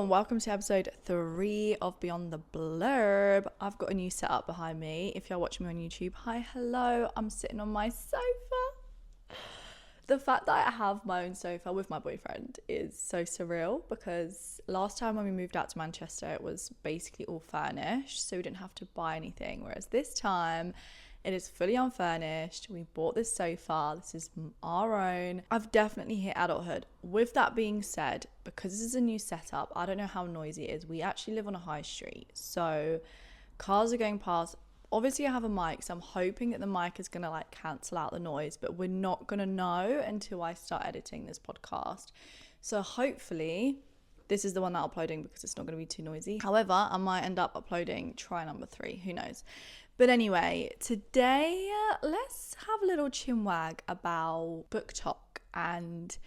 and welcome to episode 3 of Beyond the Blurb. I've got a new setup behind me. If you're watching me on YouTube, hi, hello, I'm sitting on my sofa. The fact that I have my own sofa with my boyfriend is so surreal because last time when we moved out to Manchester, it was basically all furnished, so we didn't have to buy anything, whereas this time it is fully unfurnished. We bought this sofa. This is our own. I've definitely hit adulthood. With that being said, because this is a new setup, I don't know how noisy it is. We actually live on a high street, so cars are going past. Obviously, I have a mic, so I'm hoping that the mic is going to cancel out the noise, but we're not going to know until I start editing this podcast. So hopefully this is the one that I'm uploading because it's not going to be too noisy. However, I might end up uploading try number 3. Who knows? But anyway, today let's have a little chinwag about book talk and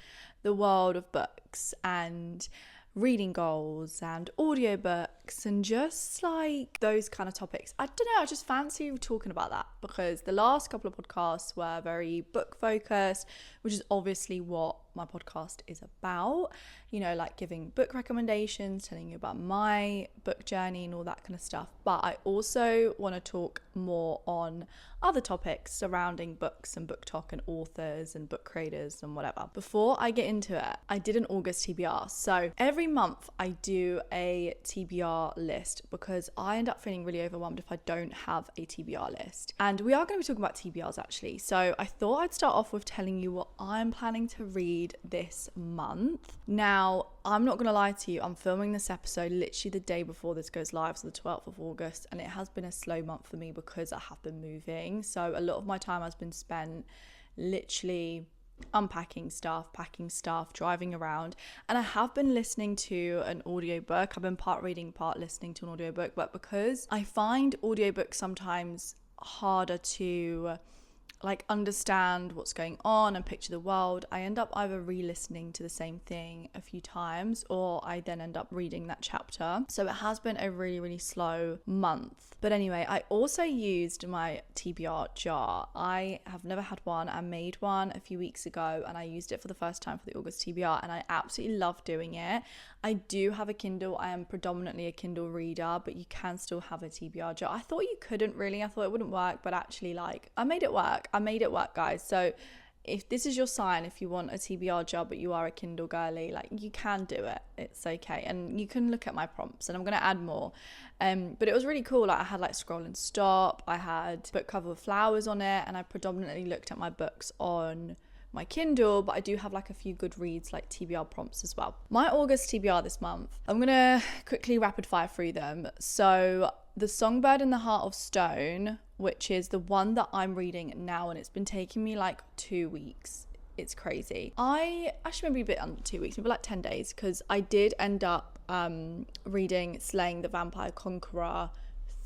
the world of books and reading goals and audiobooks and just those kind of topics. I don't know, I just fancy talking about that because the last couple of podcasts were very book focused, which is obviously what my podcast is about, giving book recommendations, telling you about my book journey and all that kind of stuff. But I also want to talk more on other topics surrounding books and book talk and authors and book creators and whatever. Before I get into it, I did an August TBR. So every month I do a TBR list because I end up feeling really overwhelmed if I don't have a TBR list. And we are going to be talking about TBRs actually. So I thought I'd start off with telling you what I'm planning to read this month. Now, I'm not going to lie to you, I'm filming this episode literally the day before this goes live, so the 12th of August, and it has been a slow month for me because I have been moving. So a lot of my time has been spent literally unpacking stuff, packing stuff, driving around, and I have been listening to an audiobook. I've been part reading, part listening to an audiobook, but because I find audiobooks sometimes harder to understand what's going on and picture the world, I end up either re-listening to the same thing a few times or I then end up reading that chapter. So it has been a really, really slow month. But anyway, I also used my TBR jar. I have never had one. I made one a few weeks ago and I used it for the first time for the August TBR and I absolutely love doing it. I do have a Kindle. I am predominantly a Kindle reader, but you can still have a TBR jar. I thought you couldn't really. I thought it wouldn't work, but actually I made it work. I made it work, guys. So if this is your sign, if you want a TBR jar but you are a Kindle girly, you can do it. It's okay. And you can look at my prompts and I'm going to add more. But it was really cool. I had scroll and stop. I had book cover with flowers on it, and I predominantly looked at my books on my Kindle, but I do have a few good reads TBR prompts as well. My August TBR this month, I'm gonna quickly rapid fire through them. So The Songbird in the Heart of Stone, which is the one that I'm reading now, and it's been taking me 2 weeks. It's crazy. I actually maybe a bit under 2 weeks, maybe 10 days, because I did end up reading Slaying the Vampire Conqueror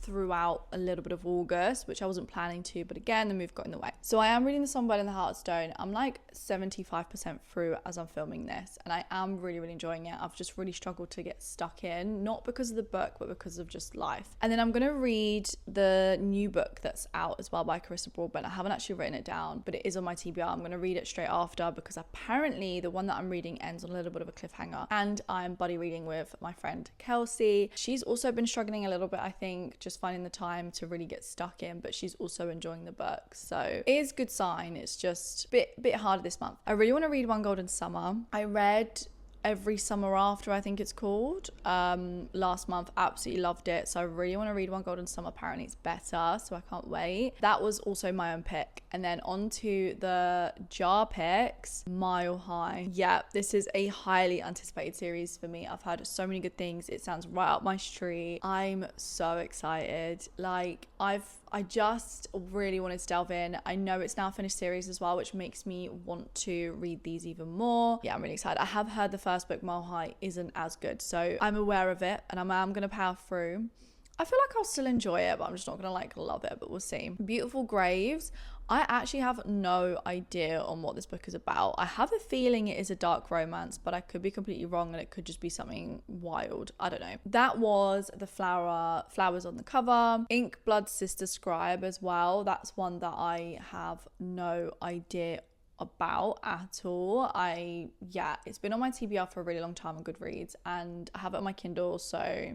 throughout a little bit of August, which I wasn't planning to, but again the move got in the way. So I am reading The Songbird in the Heart of Stone. I'm 75% through as I'm filming this, and I am really, really enjoying it. I've just really struggled to get stuck in, not because of the book but because of just life. And then I'm gonna read the new book that's out as well by Carissa Broadbent. I haven't actually written it down, but it is on my TBR. I'm gonna read it straight after because apparently the one that I'm reading ends on a little bit of a cliffhanger, and I'm buddy reading with my friend Kelsey. She's also been struggling a little bit, I think, just finding the time to really get stuck in, but she's also enjoying the book, so it is a good sign. It's just a bit harder this month. I really want to read One Golden Summer. I read Every Summer After, I think it's called, last month. Absolutely loved it, so I really want to read One Golden Summer. Apparently it's better, so I can't wait. That was also my own pick. And then on to the jar picks. Mile High. Yeah, this is a highly anticipated series for me. I've heard so many good things. It sounds right up my street. I'm so excited. I just really wanted to delve in. I know it's now a finished series as well, which makes me want to read these even more. Yeah, I'm really excited. I have heard the first book, Mile High, isn't as good, so I'm aware of it and I'm gonna power through. I feel like I'll still enjoy it, but I'm just not gonna love it, but we'll see. Beautiful Graves. I actually have no idea on what this book is about. I have a feeling it is a dark romance, but I could be completely wrong and it could just be something wild. I don't know. That was the flowers on the cover. Ink Blood Sister Scribe as well. That's one that I have no idea about at all. It's been on my TBR for a really long time on Goodreads, and I have it on my Kindle, so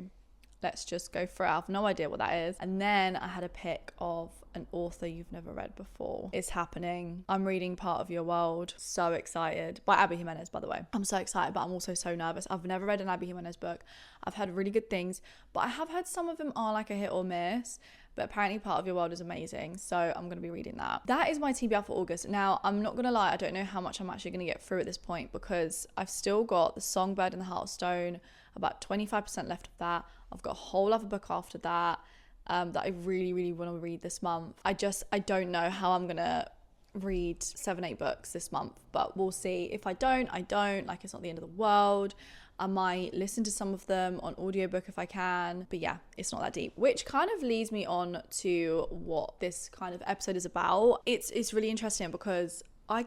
let's just go for it. I have no idea what that is. And then I had a pick of an author you've never read before. It's happening. I'm reading Part of Your World. So excited. By Abby Jimenez, by the way. I'm so excited, but I'm also so nervous. I've never read an Abby Jimenez book. I've heard really good things, but I have heard some of them are like a hit or miss. But apparently Part of Your World is amazing, so I'm going to be reading that. That is my TBR for August. Now, I'm not going to lie, I don't know how much I'm actually going to get through at this point, because I've still got The Songbird and the Heart of Stone, about 25% left of that. I've got a whole other book after that that I really, really want to read this month. I don't know how I'm going to read 7-8 books this month, but we'll see. If I don't, like, it's not the end of the world. I might listen to some of them on audiobook if I can, but yeah, it's not that deep, which kind of leads me on to what this kind of episode is about. It's really interesting because I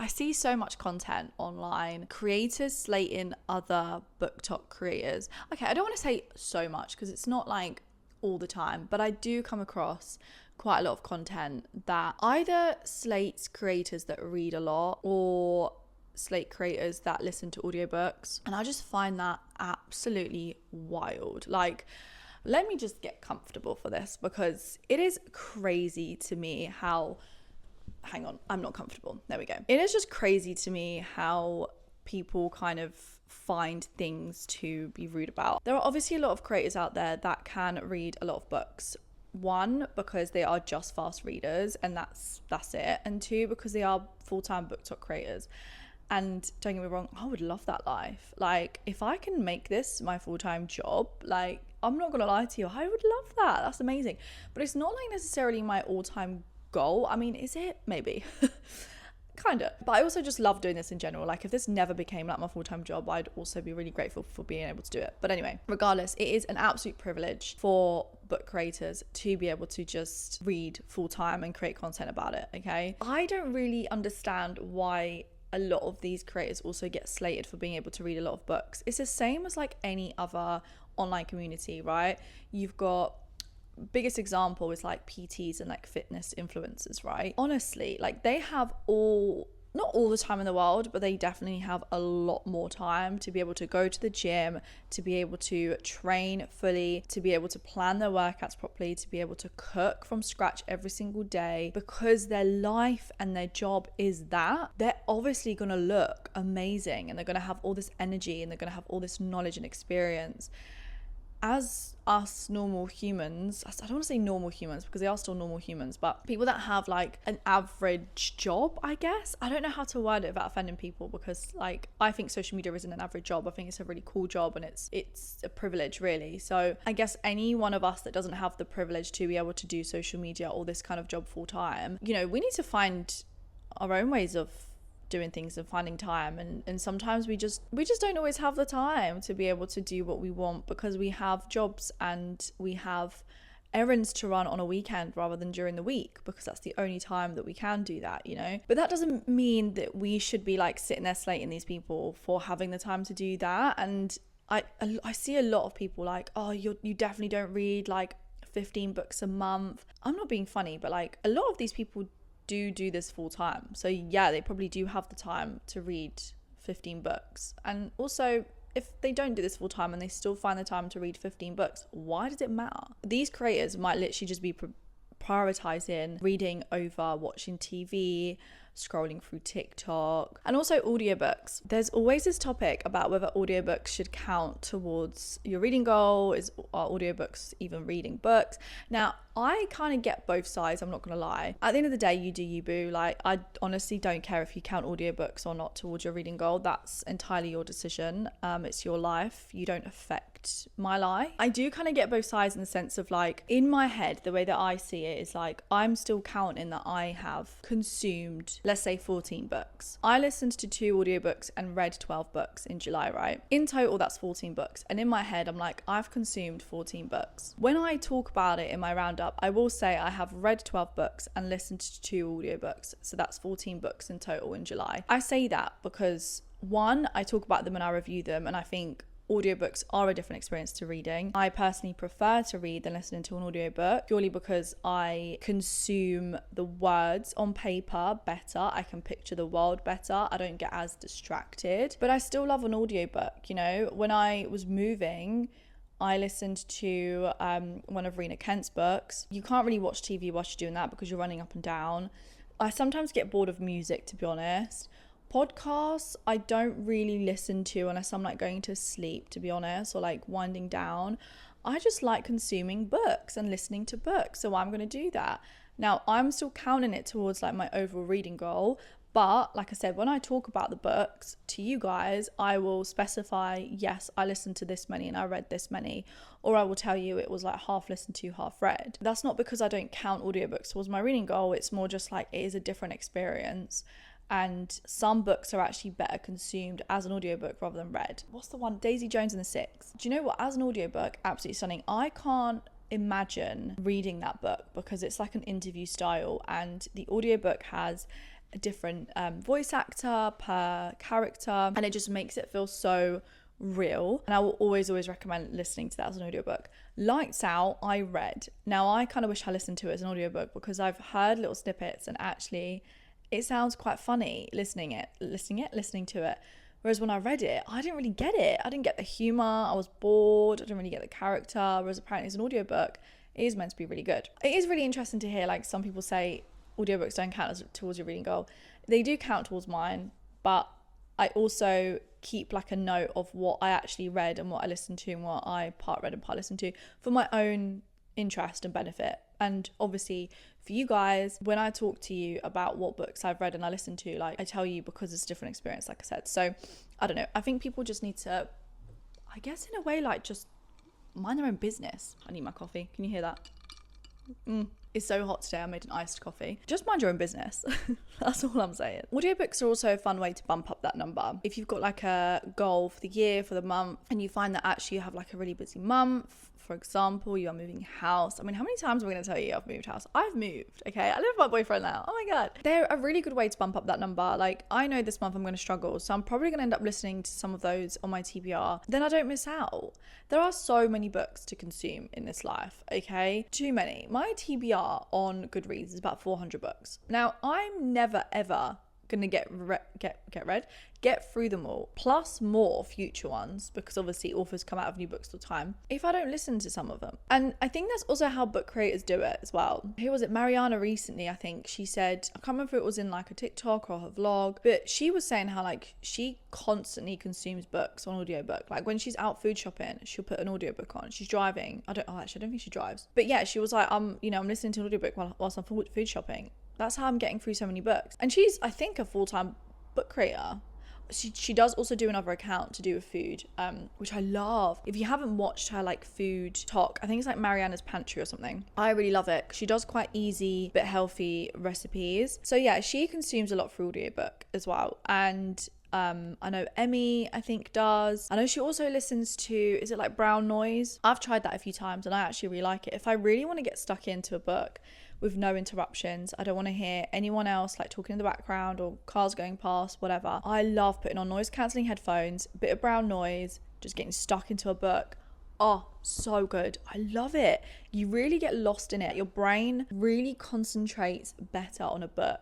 see so much content online, creators slating other book talk creators. Okay, I don't want to say so much because it's not like all the time, but I do come across quite a lot of content that either slates creators that read a lot or slate creators that listen to audiobooks, and I just find that absolutely wild. Like, let me just get comfortable for this, because it is crazy to me how hang on, I'm not comfortable. There we go. It is just crazy to me how people kind of find things to be rude about. There are obviously a lot of creators out there that can read a lot of books. One, because they are just fast readers, and that's it. And two, because they are full-time book talk creators. And don't get me wrong, I would love that life. Like, if I can make this my full-time job, like, I'm not gonna lie to you, I would love that. That's amazing. But it's not like necessarily my all-time goal. I mean, is it? Maybe. Kind of. But I also just love doing this in general. Like, if this never became like my full-time job, I'd also be really grateful for being able to do it. But anyway, regardless, it is an absolute privilege for book creators to be able to just read full-time and create content about it, okay? I don't really understand why a lot of these creators also get slated for being able to read a lot of books. It's the same as like any other online community, right? You've got, biggest example is like PTs and like fitness influencers, right? Honestly, like, they have not all the time in the world, but they definitely have a lot more time to be able to go to the gym, to be able to train fully, to be able to plan their workouts properly, to be able to cook from scratch every single day, because their life and their job is that. They're obviously going to look amazing, and they're going to have all this energy, and they're going to have all this knowledge and experience. As us normal humans, I don't want to say normal humans because they are still normal humans, but people that have like an average job, I guess. I don't know how to word it without offending people, because like, I think social media isn't an average job. I think it's a really cool job, and it's a privilege, really. So I guess any one of us that doesn't have the privilege to be able to do social media or this kind of job full time, you know, we need to find our own ways of doing things and finding time, and sometimes we just don't always have the time to be able to do what we want, because we have jobs and we have errands to run on a weekend rather than during the week, because that's the only time that we can do that, you know. But that doesn't mean that we should be like sitting there slating these people for having the time to do that. And I see a lot of people like, oh, you definitely don't read like 15 books a month. I'm not being funny, but like, a lot of these people do this full time, so yeah, they probably do have the time to read 15 books. And also, if they don't do this full time and they still find the time to read 15 books, why does it matter? These creators might literally just be prioritizing reading over watching TV, scrolling through TikTok, and also audiobooks. There's always this topic about whether audiobooks should count towards your reading goal. Are audiobooks even reading books? Now, I kind of get both sides, I'm not gonna lie. At the end of the day, you do you, boo. Like, I honestly don't care if you count audiobooks or not towards your reading goal. That's entirely your decision. It's your life. You don't affect my life. I do kind of get both sides, in the sense of like, in my head, the way that I see it is like, I'm still counting that I have consumed, let's say, 14 books. I listened to 2 audiobooks and read 12 books in July, right? In total, that's 14 books. And in my head, I'm like, I've consumed 14 books. When I talk about it in my roundup, I will say I have read 12 books and listened to 2 audiobooks. So that's 14 books in total in July. I say that because, one, I talk about them and I review them, and I think audiobooks are a different experience to reading. I personally prefer to read than listening to an audiobook, purely because I consume the words on paper better. I can picture the world better. I don't get as distracted. But I still love an audiobook, you know. When I was moving, I listened to one of Rena Kent's books. You can't really watch TV whilst you're doing that because you're running up and down. I sometimes get bored of music, to be honest. Podcasts, I don't really listen to unless I'm like going to sleep, to be honest, or like winding down. I just like consuming books and listening to books, so I'm going to do that. Now, I'm still counting it towards like my overall reading goal, but like I said, when I talk about the books to you guys, I will specify, yes, I listened to this many and I read this many, or I will tell you it was like half listened to, half read. That's not because I don't count audiobooks towards my reading goal. It's more just like it is a different experience. And some books are actually better consumed as an audiobook rather than read. What's the one? Daisy Jones and the Six. Do you know what? As an audiobook, absolutely stunning. I can't imagine reading that book because it's like an interview style, and the audiobook has a different voice actor per character, and it just makes it feel so real. And I will always recommend listening to that as an audiobook. Lights Out, I read. Now, I kind of wish I listened to it as an audiobook because I've heard little snippets and actually it sounds quite funny listening to it. Whereas when I read it, I didn't really get it. I didn't get the humor. I was bored. I didn't really get the character. Whereas apparently as an audiobook, it is meant to be really good. It is really interesting to hear, like, some people say audiobooks don't count towards your reading goal. They do count towards mine, but I also keep like a note of what I actually read and what I listened to and what I part read and part listened to for my own interest and benefit. And obviously for you guys, when I talk to you about what books I've read and I listen to, like, I tell you because it's a different experience, like I said. So I don't know, I think people just need to, I guess in a way, like, just mind their own business. I need my coffee. Can you hear that? It's so hot today. I made an iced coffee. Just mind your own business. That's all I'm saying. Audiobooks are also a fun way to bump up that number. If you've got like a goal for the year, for the month, and you find that actually you have like a really busy month, for example, you are moving house. I mean, how many times am I going to tell you I've moved house? I've moved, okay? I live with my boyfriend now. Oh my God. They're a really good way to bump up that number. Like, I know this month I'm going to struggle, so I'm probably going to end up listening to some of those on my TBR. Then I don't miss out. There are so many books to consume in this life, okay? Too many. My TBR on Goodreads is about 400 books. Now, I'm never ever gonna get through them all, plus more future ones, because obviously authors come out of new books all the time, if I don't listen to some of them. And I think that's also how book creators do it as well. Who was it? Mariana recently, I think she said, I can't remember if it was in like a TikTok or her vlog, but she was saying how like she constantly consumes books on audiobook. Like when she's out food shopping, she'll put an audiobook on. She's driving, I don't think she drives, but yeah, she was like, I'm listening to an audiobook whilst I'm food shopping. That's how I'm getting through so many books. And she's, I think, a full-time book creator. She does also do another account to do with food, which I love. If you haven't watched her like food talk, I think it's like Mariana's Pantry or something. I really love it. She does quite easy but healthy recipes. So yeah, she consumes a lot through audiobook as well. And I know Emmy, I think, does. I know she also listens to, is it like brown noise? I've tried that a few times and I actually really like it. If I really want to get stuck into a book with no interruptions, I don't want to hear anyone else like talking in the background or cars going past, whatever, I love putting on noise cancelling headphones, a bit of brown noise, just getting stuck into a book. Oh, so good. I love it. You really get lost in it. Your brain really concentrates better on a book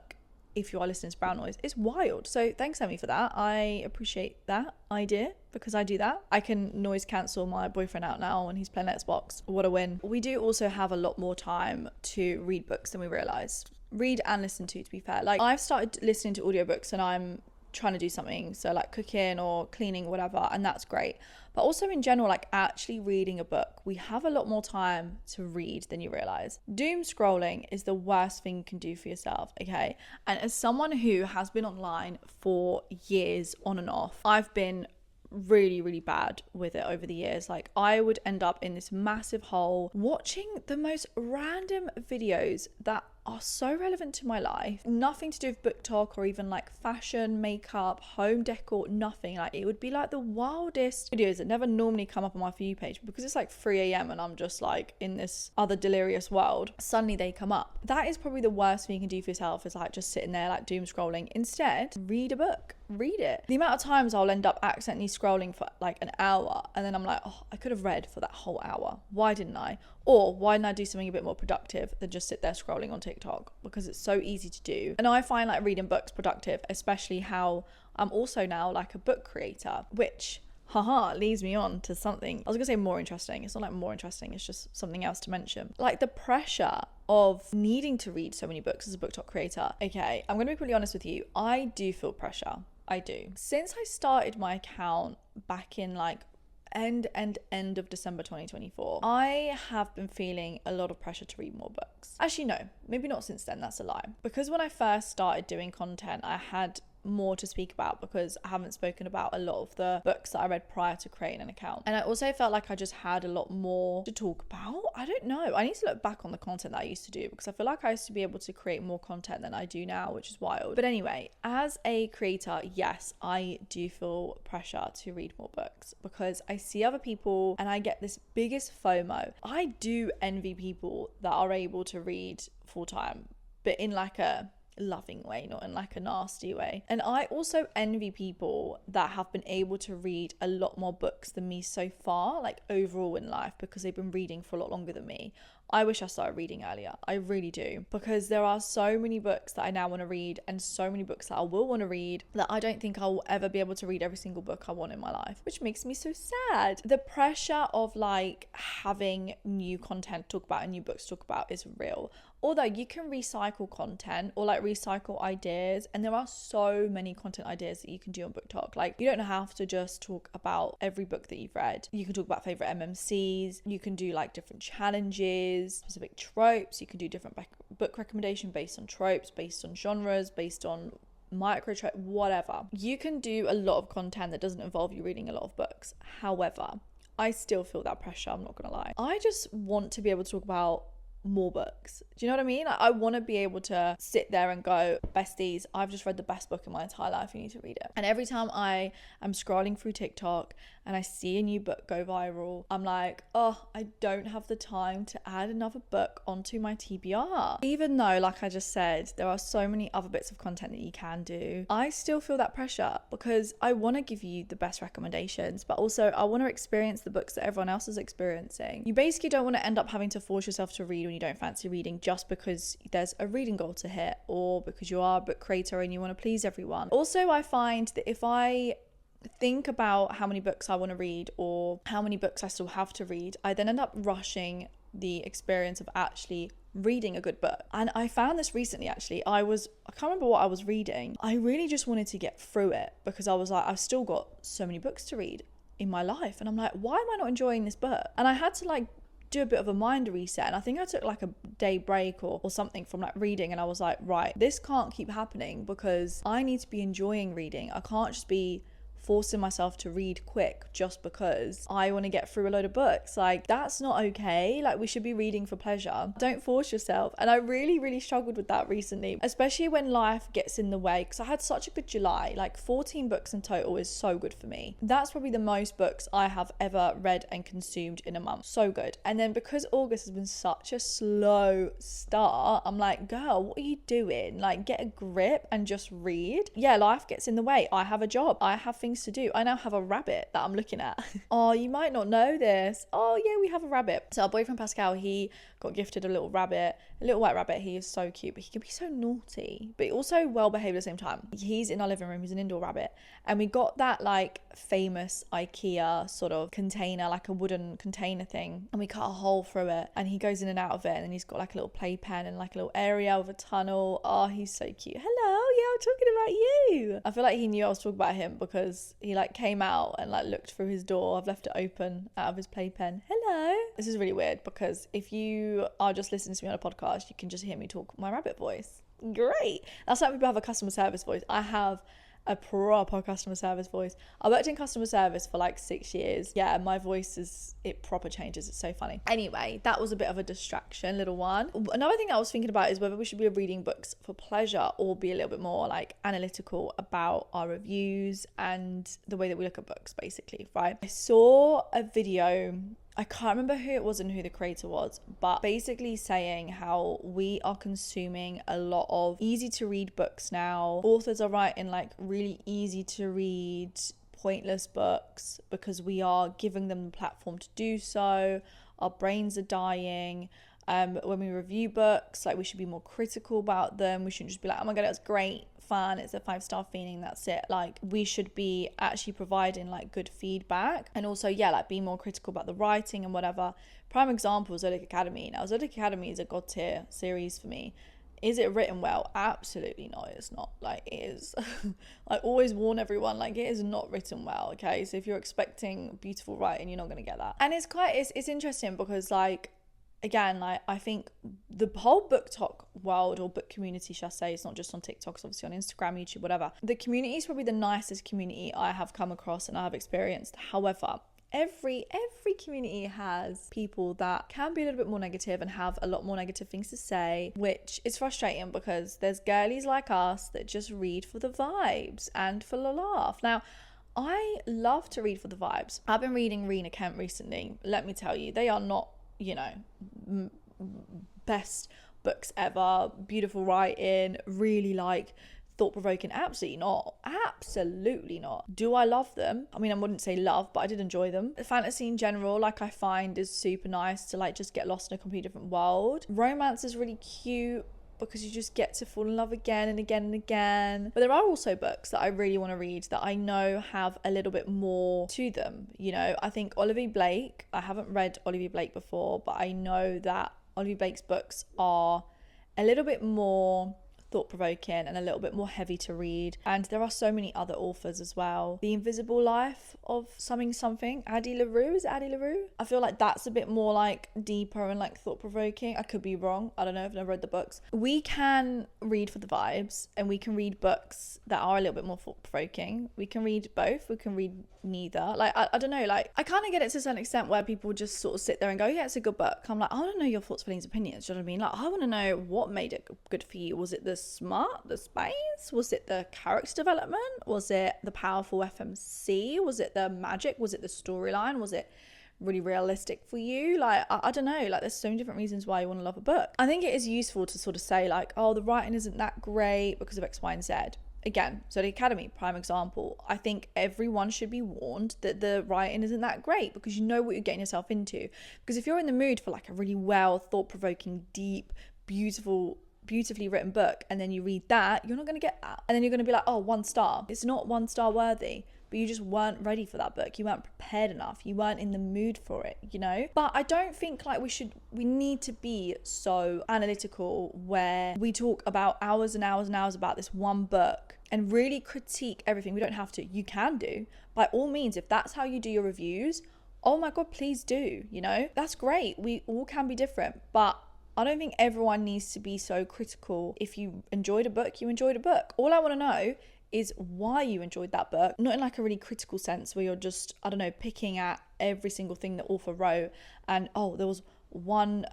if you are listening to brown noise. It's wild. So thanks, Emmy, for that. I appreciate that idea because I do that. I can noise cancel my boyfriend out now when he's playing Xbox. What a win. We do also have a lot more time to read books than we realised. Read and listen to be fair. Like, I've started listening to audiobooks and I'm trying to do something, so like cooking or cleaning, whatever, and that's great. But also in general, like actually reading a book, we have a lot more time to read than you realize. Doom scrolling is the worst thing you can do for yourself, okay? And as someone who has been online for years on and off, I've been really, really bad with it over the years. Like, I would end up in this massive hole watching the most random videos that are so relevant to my life, nothing to do with book talk or even like fashion, makeup, home decor, nothing. Like, it would be like the wildest videos that never normally come up on my For You page because it's like 3 a.m. and I'm just like in this other delirious world. Suddenly they come up. That is probably the worst thing you can do for yourself, is like just sitting there like doom scrolling. Instead, read a book. read it. The amount of times I'll end up accidentally scrolling for like an hour, and then I'm like, oh, I could have read for that whole hour. Why didn't I? Or why didn't I do something a bit more productive than just sit there scrolling on TikTok? Because it's so easy to do. And I find like reading books productive, especially how I'm also now like a book creator, which leads me on to something, I was gonna say more interesting. It's not like more interesting, it's just something else to mention. Like the pressure of needing to read so many books as a BookTok creator. Okay, I'm gonna be pretty honest with you. I do feel pressure. I do. Since I started my account back in like end of December 2024, I have been feeling a lot of pressure to read more books. Actually, no, maybe not since then, that's a lie. Because when I first started doing content, I had more to speak about because I haven't spoken about a lot of the books that I read prior to creating an account. And I also felt like I just had a lot more to talk about. I don't know. I need to look back on the content that I used to do because I feel like I used to be able to create more content than I do now, which is wild. But anyway, as a creator, yes, I do feel pressure to read more books because I see other people and I get this biggest FOMO. I do envy people that are able to read full time, but in like a loving way, not in like a nasty way. And I also envy people that have been able to read a lot more books than me so far, like overall in life, because they've been reading for a lot longer than me. I wish I started reading earlier. I really do, because there are so many books that I now want to read and so many books that I will want to read that I don't think I'll ever be able to read every single book I want in my life, which makes me so sad. The pressure of like having new content to talk about and new books to talk about is real. Although you can recycle content or like recycle ideas, and there are so many content ideas that you can do on BookTok. Like you don't have to just talk about every book that you've read. You can talk about favorite MMCs. You can do like different challenges, specific tropes. You can do different book recommendation based on tropes, based on genres, based on micro trope, whatever. You can do a lot of content that doesn't involve you reading a lot of books. However, I still feel that pressure, I'm not gonna lie. I just want to be able to talk about more books. Do you know what I mean? Like, I want to be able to sit there and go, besties, I've just read the best book in my entire life, you need to read it. And every time I am scrolling through TikTok and I see a new book go viral, I'm like, oh, I don't have the time to add another book onto my TBR. Even though, like I just said, there are so many other bits of content that you can do, I still feel that pressure because I want to give you the best recommendations, but also I want to experience the books that everyone else is experiencing. You basically don't want to end up having to force yourself to read when you don't fancy reading just because there's a reading goal to hit or because you are a book creator and you want to please everyone. Also, I find that if I think about how many books I want to read or how many books I still have to read, I then end up rushing the experience of actually reading a good book. And I found this recently actually. I can't remember what I was reading. I really just wanted to get through it because I was like, I've still got so many books to read in my life, and I'm like, why am I not enjoying this book? And I had to like do a bit of a mind reset, and I think I took like a day break or something from like reading, and I was like, right, this can't keep happening because I need to be enjoying reading. I can't just be forcing myself to read quick just because I want to get through a load of books. Like, that's not okay. Like, we should be reading for pleasure. Don't force yourself. And I really struggled with that recently, especially when life gets in the way, because I had such a good July. Like 14 books in total is so good for me. That's probably the most books I have ever read and consumed in a month. So good. And then because August has been such a slow start, I'm like, girl, what are you doing? Like, get a grip and just read. Yeah, life gets in the way. I have a job. I have things to do. I now have a rabbit that I'm looking at. Oh, you might not know this. Oh yeah, we have a rabbit. So our boyfriend Pascal, he got gifted a little rabbit, a little white rabbit. He is so cute, but he can be so naughty, but also well behaved at the same time. He's in our living room. He's an indoor rabbit, and we got that like famous IKEA sort of container, like a wooden container thing, and we cut a hole through it, and he goes in and out of it, and then he's got like a little playpen and like a little area with a tunnel. Oh, he's so cute. Hello, yeah, I'm talking about you. I feel like he knew I was talking about him because he like came out and like looked through his door. I've left it open out of his playpen. Hello. This is really weird because if you are just listening to me on a podcast, you can just hear me talk my rabbit voice. Great. That's like people have a customer service voice. I have a proper customer service voice. I worked in customer service for like 6 years. Yeah, my voice it proper changes. It's so funny. Anyway, that was a bit of a distraction, little one. Another thing I was thinking about is whether we should be reading books for pleasure or be a little bit more like analytical about our reviews and the way that we look at books, basically, right? I saw a video, I can't remember who it was and who the creator was, but basically saying how we are consuming a lot of easy to read books now. Authors are writing like really easy to read, pointless books because we are giving them the platform to do so. Our brains are dying. When we review books, like we should be more critical about them. We shouldn't just be like, oh my god, it's great, fun, it's a 5-star feeling, that's it. Like we should be actually providing like good feedback, and also like be more critical about the writing and whatever. Prime example is Zodiac Academy. Now Zodiac Academy is a god tier series for me. Is it written well? Absolutely not. It's not. Like, it is. I always warn everyone, like, it is not written well, okay? So if you're expecting beautiful writing, you're not going to get that. And it's interesting because, like, again, like, I think the whole book talk world, or book community, shall I say, it's not just on TikTok, it's obviously on Instagram, YouTube, whatever. The community is probably the nicest community I have come across and I have experienced. However, every community has people that can be a little bit more negative and have a lot more negative things to say, which is frustrating because there's girlies like us that just read for the vibes and for the laugh. Now, I love to read for the vibes. I've been reading Rena Kent recently. Let me tell you, they are not, best books ever, beautiful writing, really like thought-provoking. Absolutely not. Do I love them? I mean, I wouldn't say love, but I did enjoy them. The fantasy in general, like, I find is super nice to like just get lost in a completely different world. Romance is really cute because you just get to fall in love again and again and again. But there are also books that I really want to read that I know have a little bit more to them. I think Olivia Blake, I haven't read Olivia Blake before, but I know that Olivia Blake's books are a little bit more thought-provoking and a little bit more heavy to read. And there are so many other authors as well. The Invisible Life of something, Addie LaRue. Is it Addie LaRue? I feel like that's a bit more like deeper and like thought-provoking. I could be wrong, I don't know, I've never read the books. We can read for the vibes, and we can read books that are a little bit more thought-provoking. We can read both, we can read neither. Like, I don't know, like, I kind of get it to a certain extent where people just sort of sit there and go, yeah, it's a good book. I'm like, I want to know your thoughts, feelings, opinions. Do you know what I mean? Like, I want to know what made it good for you. Was it the space? Was it the character development? Was it the powerful FMC? Was it the magic? Was it the storyline? Was it really realistic for you? Like, I don't know, like, there's so many different reasons why you want to love a book. I think it is useful to sort of say like, oh, the writing isn't that great because of X, Y, and Z. Again, so the Academy, prime example. I think everyone should be warned that the writing isn't that great because you know what you're getting yourself into. Because if you're in the mood for like a really well thought-provoking, deep, beautifully written book, and then you read that, you're not going to get that. And then you're going to be like, oh, 1 star. It's not 1 star worthy, but you just weren't ready for that book. You weren't prepared enough. You weren't in the mood for it, But I don't think like we need to be so analytical where we talk about hours and hours and hours about this one book and really critique everything. We don't have to. You can do. By all means, if that's how you do your reviews, oh my God, please do, That's great. We all can be different, but I don't think everyone needs to be so critical. If you enjoyed a book, you enjoyed a book. All I want to know is why you enjoyed that book, not in like a really critical sense where you're just, I don't know, picking at every single thing the author wrote and, oh, there was one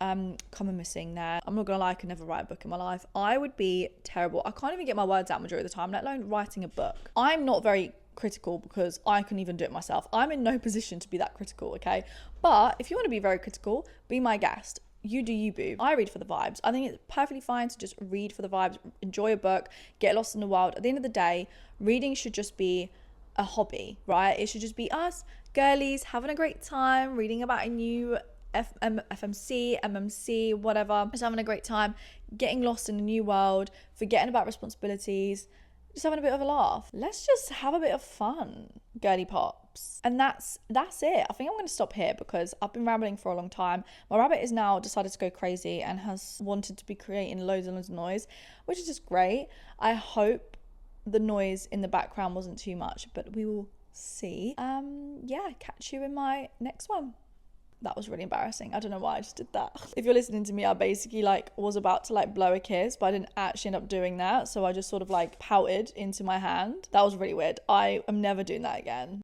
comma missing there. I'm not gonna lie, I could never write a book in my life. I would be terrible. I can't even get my words out majority of the time, let alone writing a book. I'm not very critical because I couldn't even do it myself. I'm in no position to be that critical, okay? But if you want to be very critical, be my guest. You do you, boo. I read for the vibes. I think it's perfectly fine to just read for the vibes, enjoy a book, get lost in the world. At the end of the day, reading should just be a hobby, right? It should just be us, girlies, having a great time, reading about a new FMC, MMC, whatever. Just having a great time, getting lost in a new world, forgetting about responsibilities, just having a bit of a laugh. Let's just have a bit of fun, girly pops. And that's it. I think I'm going to stop here because I've been rambling for a long time. My rabbit is now decided to go crazy and has wanted to be creating loads and loads of noise, which is just great. I hope the noise in the background wasn't too much, but we will see. Catch you in my next one. That was really embarrassing. I don't know why I just did that. If you're listening to me, I basically was about to blow a kiss, but I didn't actually end up doing that. So I just sort of pouted into my hand. That was really weird. I am never doing that again.